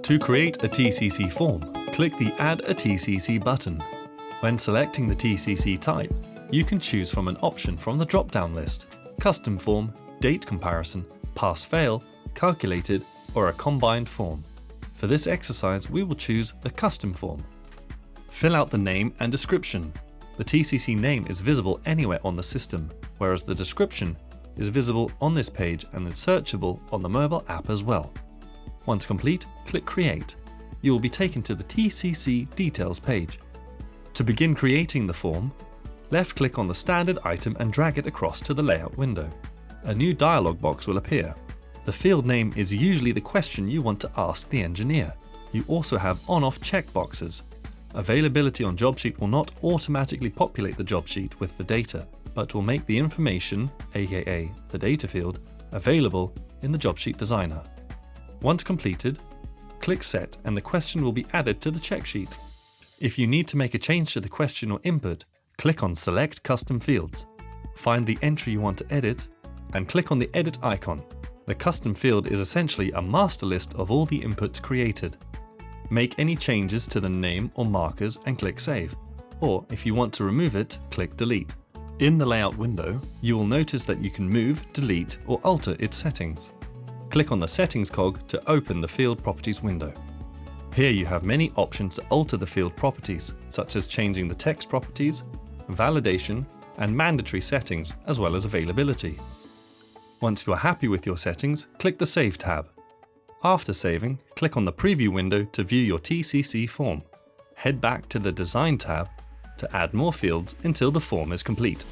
To create a TCC form, click the Add a TCC button. When selecting the TCC type, you can choose from an option from the drop-down list: Custom Form, Date Comparison, Pass-Fail, Calculated, or a combined form. For this exercise, we will choose the Custom Form. Fill out the name and description. The TCC name is visible anywhere on the system, whereas the description is visible on this page and is searchable on the mobile app as well. Once complete, click Create. You will be taken to the TCC Details page. To begin creating the form, left-click on the standard item and drag it across to the layout window. A new dialog box will appear. The field name is usually the question you want to ask the engineer. You also have on-off checkboxes. Availability on job sheet will not automatically populate the job sheet with the data, but will make the information, aka the data field, available in the job sheet designer. Once completed, click Set and the question will be added to the check sheet. If you need to make a change to the question or input, click on Select Custom Fields. Find the entry you want to edit and click on the Edit icon. The custom field is essentially a master list of all the inputs created. Make any changes to the name or markers and click Save. Or if you want to remove it, click Delete. In the layout window, you will notice that you can move, delete, or alter its settings. Click on the Settings cog to open the Field Properties window. Here you have many options to alter the field properties, such as changing the text properties, validation, and mandatory settings, as well as availability. Once you're happy with your settings, click the Save tab. After saving, click on the Preview window to view your TCC form. Head back to the Design tab to add more fields until the form is complete.